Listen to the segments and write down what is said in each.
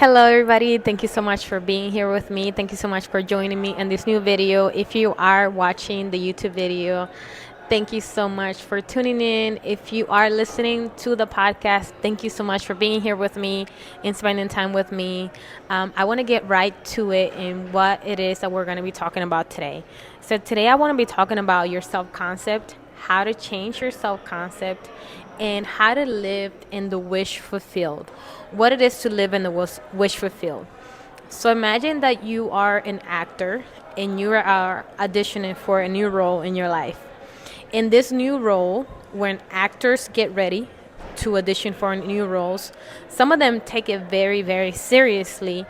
Hello, everybody. Thank you so much for being here with me. Thank you so much for joining me in this new video. If you are watching the YouTube video, thank you so much for tuning in. If you are listening to the podcast, thank you so much for being here with me and spending time with me. I want to get right to it and what it is that we're going to be talking about today. So, today I want to be talking about your self concept, how to change your self concept, and how to live in the wish fulfilled. What it is to live in the wish fulfilled. So imagine that you are an actor and you are auditioning for a new role in your life. In this new role, when actors get ready to audition for new roles, some of them take it very, very seriously.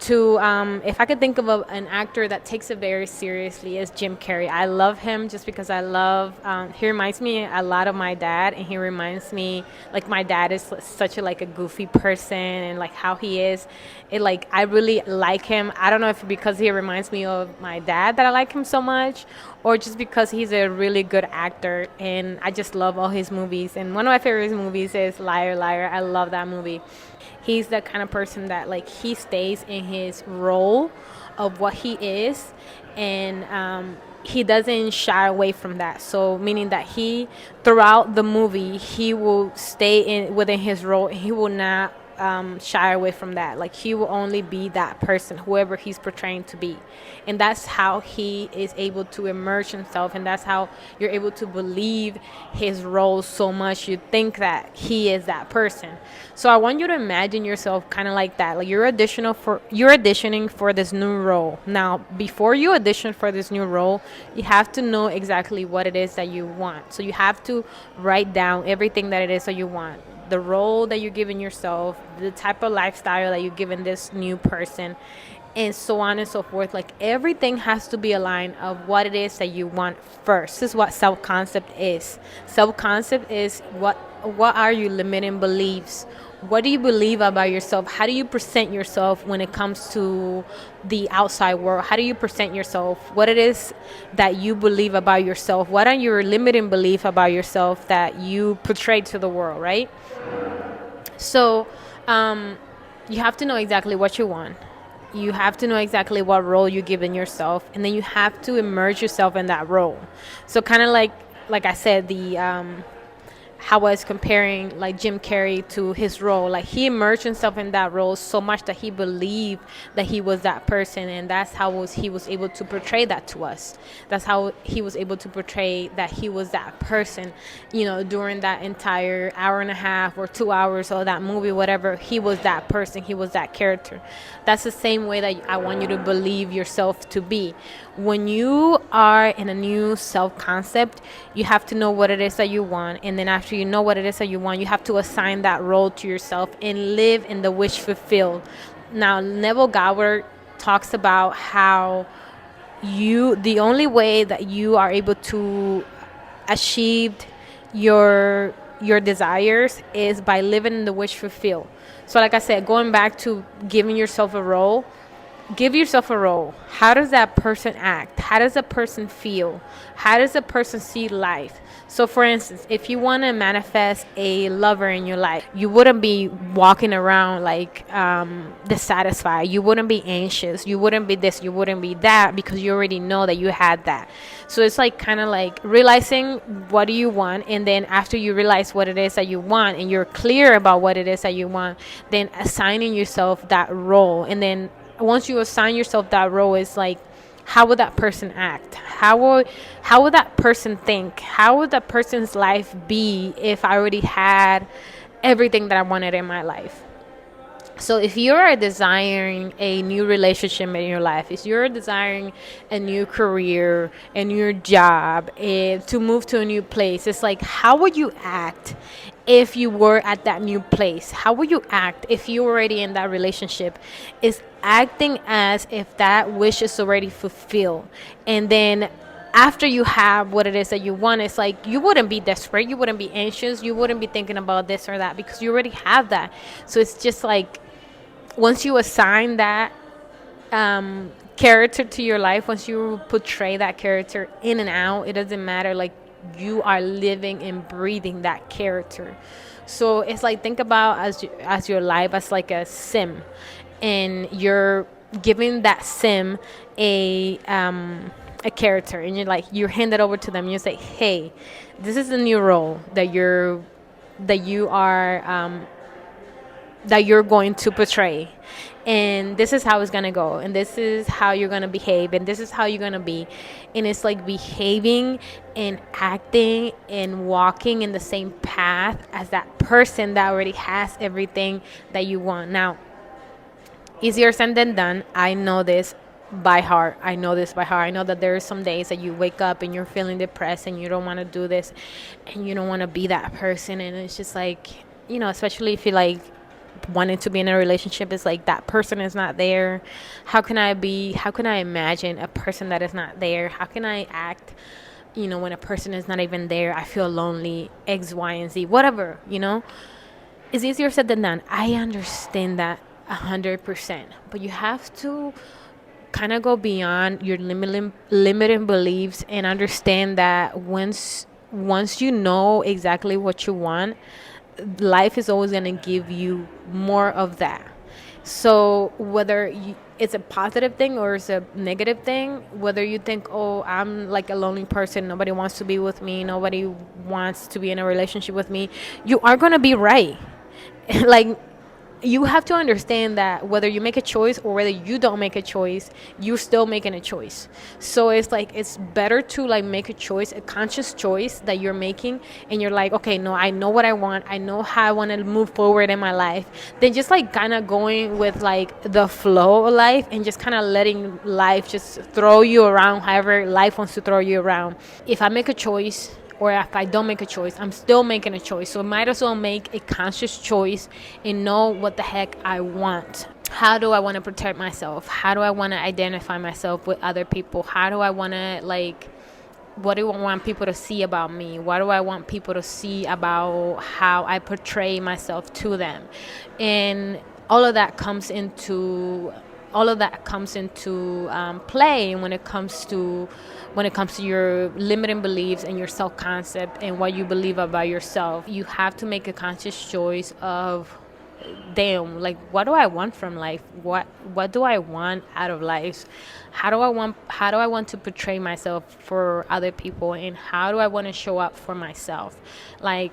If I could think of an actor that takes it very seriously, is Jim Carrey. I love him just because he reminds me a lot of my dad, and he reminds me like my dad is such a goofy person, and like how he is. I really like him. I don't know if because he reminds me of my dad that I like him so much, or just because he's a really good actor, and I just love all his movies. And one of my favorite movies is Liar Liar. I love that movie. He's the kind of person that he stays in his role of what he is, and he doesn't shy away from that. So meaning that he throughout the movie he will stay in within his role, and he will not shy away from that. Like, he will only be that person, whoever he's portraying to be. And that's how he is able to immerse himself, and that's how you're able to believe his role so much you think that he is that person. So I want you to imagine yourself kind of like that. Like, you're auditioning for this new role. Now, before you audition for this new role, you have to know exactly what it is that you want. So you have to write down everything that it is that you want, the role that you're giving yourself, the type of lifestyle that you're giving this new person, and so on and so forth. Like, everything has to be aligned of what it is that you want first. This is what self-concept is. Self-concept is what are your limiting beliefs? What do you believe about yourself? How do you present yourself when it comes to the outside world? How do you present yourself? What it is that you believe about yourself? What are your limiting beliefs about yourself that you portray to the world, right? So you have to know exactly what you want. You have to know exactly what role you're giving yourself, and then you have to immerse yourself in that role. So kind of like I said, how I was comparing like Jim Carrey to his role. Like, he immersed himself in that role so much that he believed that he was that person, and that's how he was able to portray that to us. That's how he was able to portray that he was that person, during that entire hour and a half or 2 hours of that movie, whatever. He was that person, he was that character. That's the same way that I want you to believe yourself to be. When you are in a new self-concept, you have to know what it is that you want, and then after you know what it is that you want, you have to assign that role to yourself and live in the wish fulfilled. Now, Neville Goddard talks about how the only way that you are able to achieve your desires is by living in the wish fulfilled. So like I said, going back to giving yourself a role, give yourself a role. How does that person act? How does a person feel? How does a person see life? So for instance, if you want to manifest a lover in your life, you wouldn't be walking around dissatisfied. You wouldn't be anxious. You wouldn't be this. You wouldn't be that, because you already know that you had that. So it's kind of like realizing what do you want, and then after you realize what it is that you want and you're clear about what it is that you want, then assigning yourself that role. And then once you assign yourself that role, it's like, how would that person act? How would that person think? How would that person's life be if I already had everything that I wanted in my life? So if you're desiring a new relationship in your life, if you're desiring a new career, a new job, to move to a new place, it's like, how would you act if you were at that new place? How would you act if you were already in that relationship? Is acting as if that wish is already fulfilled. And then after you have what it is that you want, it's like you wouldn't be desperate, you wouldn't be anxious, you wouldn't be thinking about this or that, because you already have that. So it's just like, once you assign that character to your life, once you portray that character in and out, it doesn't matter. Like, you are living and breathing that character. So it's like, think about as your life as like a sim. and you're giving that sim a character, and you hand it over to them. And you say, hey, this is the new role that you're going to portray, and this is how it's going to go, and this is how you're going to behave, and this is how you're going to be. And it's like behaving and acting and walking in the same path as that person that already has everything that you want. Now, easier said than done. I know this by heart. I know this by heart. I know that there are some days that you wake up and you're feeling depressed and you don't want to do this and you don't want to be that person. And it's just like, especially if you like wanting to be in a relationship, it's like that person is not there. How can I imagine a person that is not there? How can I act, when a person is not even there? I feel lonely, X, Y, and Z, whatever. It's easier said than done. I understand that 100%, but you have to kind of go beyond your limiting beliefs and understand that once you know exactly what you want, life is always going to give you more of that. So whether it's a positive thing or it's a negative thing, whether you think, oh, I'm like a lonely person, nobody wants to be with me, nobody wants to be in a relationship with me, you are going to be right. Like, you have to understand that whether you make a choice or whether you don't make a choice, you're still making a choice. So it's like, it's better to like make a choice, a conscious choice that you're making, and you're like, okay, no, I know what I want, I know how I want to move forward in my life, then just like kind of going with like the flow of life and just kind of letting life just throw you around however life wants to throw you around. If I make a choice or if I don't make a choice, I'm still making a choice. So I might as well make a conscious choice and know what the heck I want. How do I want to protect myself? How do I want to identify myself with other people? How do I want to, like, what do I want people to see about me? What do I want people to see about how I portray myself to them? And all of that comes into play when it comes to your limiting beliefs and your self-concept and what you believe about yourself. You have to make a conscious choice of, damn, like, what do I want from life? What do I want out of life? How do I want to portray myself for other people, and how do I want to show up for myself? Like,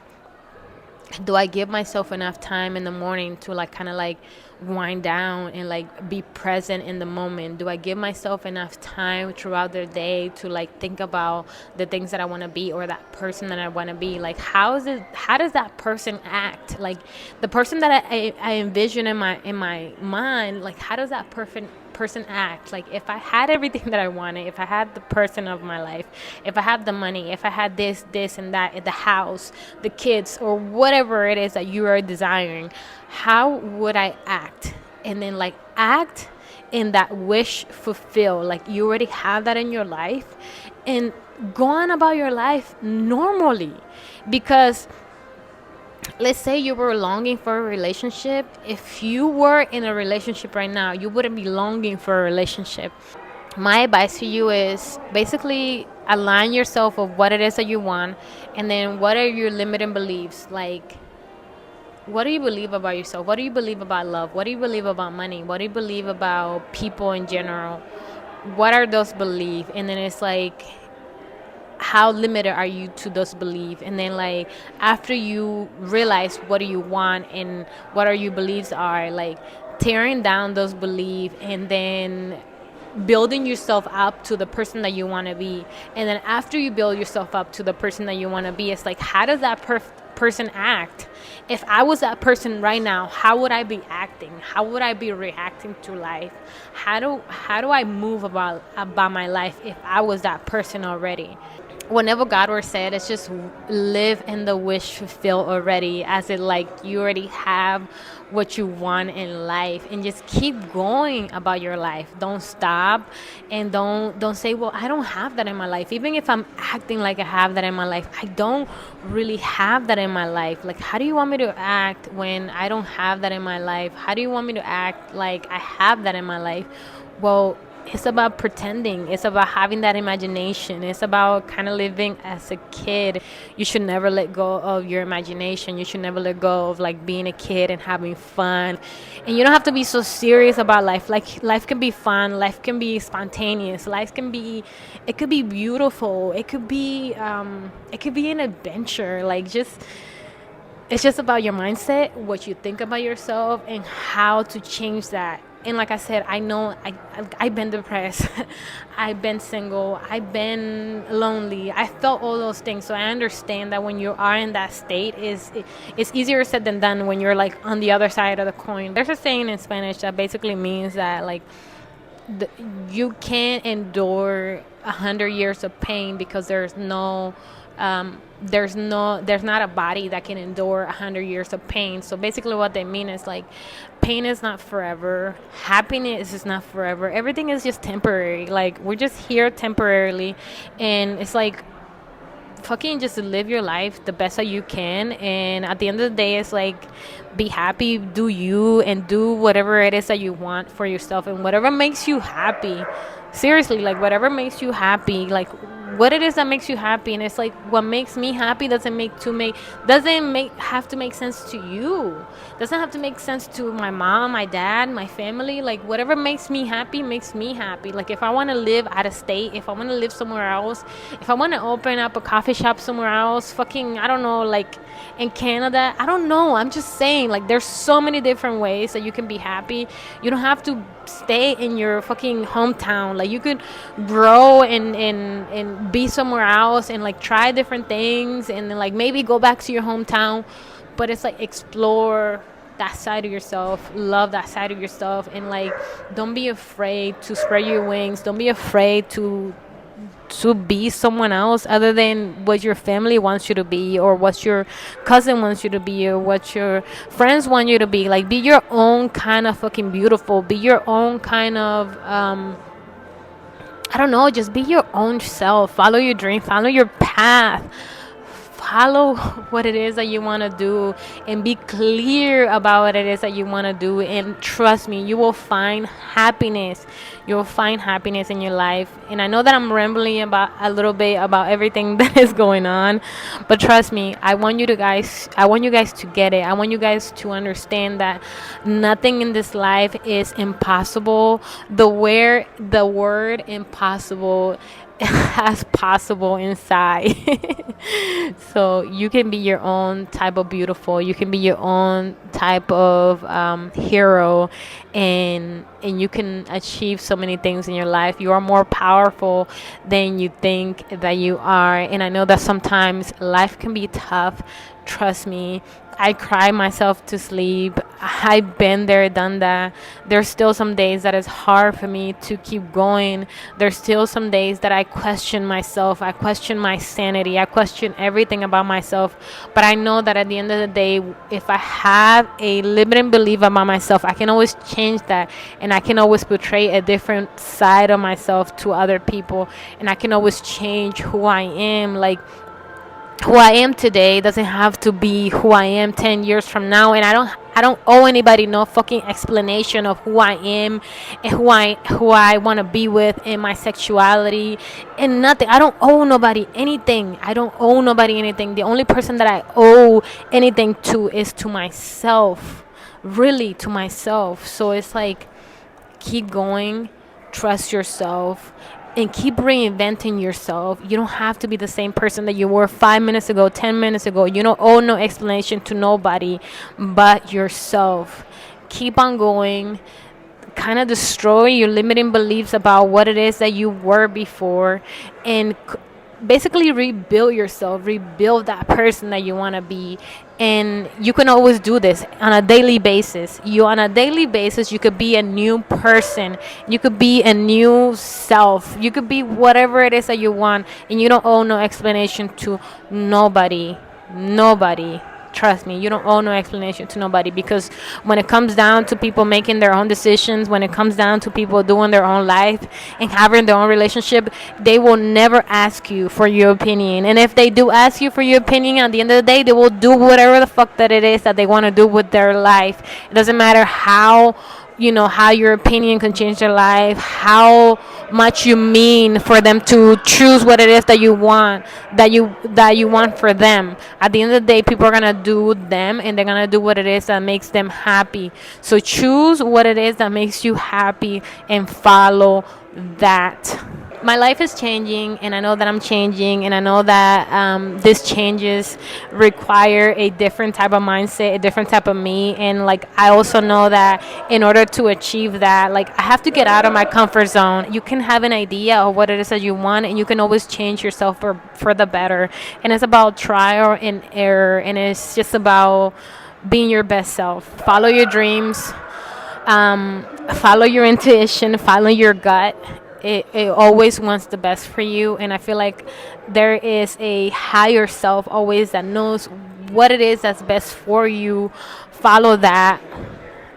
do I give myself enough time in the morning to like kind of like wind down and like be present in the moment? Do I give myself enough time throughout the day to like think about the things that I want to be or that person that I want to be? Like, how does that person act? Like, the person that I envision in my mind, like, how does that person act? Like, if I had everything that I wanted, if I had the person of my life, if I had the money, if I had this and that, the house, the kids, or whatever it is that you are desiring, how would I act? And then like act in that wish fulfill. Like, you already have that in your life, and go on about your life normally. Because let's say you were longing for a relationship. If you were in a relationship right now, you wouldn't be longing for a relationship. My advice to you is basically align yourself with what it is that you want, and then what are your limiting beliefs? Like, what do you believe about yourself? What do you believe about love? What do you believe about money? What do you believe about people in general? What are those beliefs? And then it's like, how limited are you to those beliefs? And then like, after you realize what do you want and what are your beliefs are, like tearing down those beliefs and then building yourself up to the person that you want to be. And then after you build yourself up to the person that you want to be, it's like, how does that person act? If I was that person right now, how would I be acting? How would I be reacting to life? How do I move about my life if I was that person already? Whenever God were said, it's just live in the wish fulfill already, as it like you already have what you want in life, and just keep going about your life. Don't stop, and don't say, well, I don't have that in my life. Even if I'm acting like I have that in my life, I don't really have that in my life. Like, how do you want me to act when I don't have that in my life? How do you want me to act like I have that in my life? Well, it's about pretending. It's about having that imagination. It's about kind of living as a kid. You should never let go of your imagination. You should never let go of like being a kid and having fun. And you don't have to be so serious about life. Like life can be fun. Life can be spontaneous. Life can be, it could be beautiful. It could be an adventure. Like just, it's just about your mindset, what you think about yourself, and how to change that. And like I said, I know I've been depressed, I've been single, I've been lonely, I felt all those things. So I understand that when you are in that state, it's easier said than done when you're like on the other side of the coin. There's a saying in Spanish that basically means that like the, you can't endure 100 years of pain because there's not a body that can endure 100 years of pain. So basically what they mean is like pain is not forever, happiness is not forever, everything is just temporary. Like we're just here temporarily, and it's like fucking just live your life the best that you can. And at the end of the day, it's like be happy, do you, and do whatever it is that you want for yourself, and whatever makes you happy. Seriously, like whatever makes you happy, like what it is that makes you happy. And it's like what makes me happy doesn't make have to make sense to you, doesn't have to make sense to my mom, my dad, my family. Like whatever makes me happy makes me happy. Like if I want to live out of state, if I want to live somewhere else, if I want to open up a coffee shop somewhere else, fucking I don't know, like in Canada, I don't know, I'm just saying, like there's so many different ways that you can be happy. You don't have to stay in your fucking hometown. Like you could grow and be somewhere else and like try different things, and then like maybe go back to your hometown. But it's like explore that side of yourself, love that side of yourself, and like don't be afraid to spread your wings. Don't be afraid to be someone else other than what your family wants you to be, or what your cousin wants you to be, or what your friends want you to be. Like be your own kind of fucking beautiful, be your own kind of I don't know, just be your own self, follow your dream, follow your path, follow what it is that you want to do, and be clear about what it is that you want to do. And trust me, you will find happiness. You'll find happiness in your life. And I know that I'm rambling about a little bit about everything that is going on, but trust me, I want you guys to get it. I want you guys to understand that nothing in this life is impossible. The word impossible has possible inside. So you can be your own type of beautiful, you can be your own type of hero, and you can achieve so many things in your life. You are more powerful than you think that you are. And I know that sometimes life can be tough. Trust me, I cry myself to sleep. I've been there, done that. There's still some days that it's hard for me to keep going. There's still some days that I question myself. I question my sanity. I question everything about myself. But I know that at the end of the day, if I have a limiting belief about myself, I can always change that. And I can always portray a different side of myself to other people. And I can always change who I am. Like, who I am today doesn't have to be who I am 10 years from now. And I don't owe anybody no fucking explanation of who I am and who I want to be with, and my sexuality and nothing. I don't owe nobody anything. I don't owe nobody anything. The only person that I owe anything to is to myself. Really, to myself. So it's like keep going, trust yourself, and keep reinventing yourself. You don't have to be the same person that you were 5 minutes ago, 10 minutes ago. You don't owe no explanation to nobody but yourself. Keep on going. Kind of destroy your limiting beliefs about what it is that you were before, and basically rebuild yourself, rebuild that person that you want to be. And you can always do this on a daily basis. You could be a new person, you could be a new self, you could be whatever it is that you want, and you don't owe no explanation to nobody. Trust me, you don't owe no explanation to nobody, because when it comes down to people making their own decisions, when it comes down to people doing their own life and having their own relationship, they will never ask you for your opinion. And if they do ask you for your opinion, at the end of the day, they will do whatever the fuck that it is that they want to do with their life. It doesn't matter how how your opinion can change their life, how much you mean for them to choose what it is that you want, that you want for them. At the end of the day, people are gonna do them, and they're gonna do what it is that makes them happy. So choose what it is that makes you happy and follow that. My life is changing, and I know that I'm changing, and I know that these changes require a different type of mindset, a different type of me. And like, I also know that in order to achieve that, like, I have to get out of my comfort zone. You can have an idea of what it is that you want, and you can always change yourself for the better. And it's about trial and error, and it's just about being your best self. Follow your dreams, follow your intuition, follow your gut. It always wants the best for you, and I feel like there is a higher self always that knows what it is that's best for you. Follow that,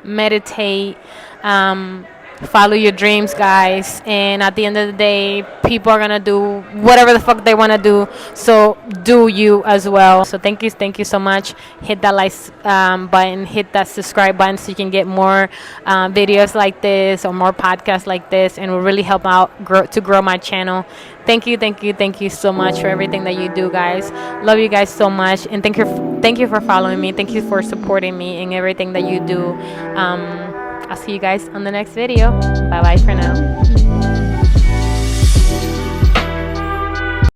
meditate, um, follow your dreams, guys. And at the end of the day, people are gonna do whatever the fuck they want to do. So do you as well. So thank you so much. Hit that like button, hit that subscribe button, so you can get more videos like this or more podcasts like this, and will really help out grow my channel. Thank you so much for everything that you do, guys. Love you guys so much, and thank you for following me. Thank you for supporting me in everything that you do. I'll see you guys on the next video. Bye bye for now.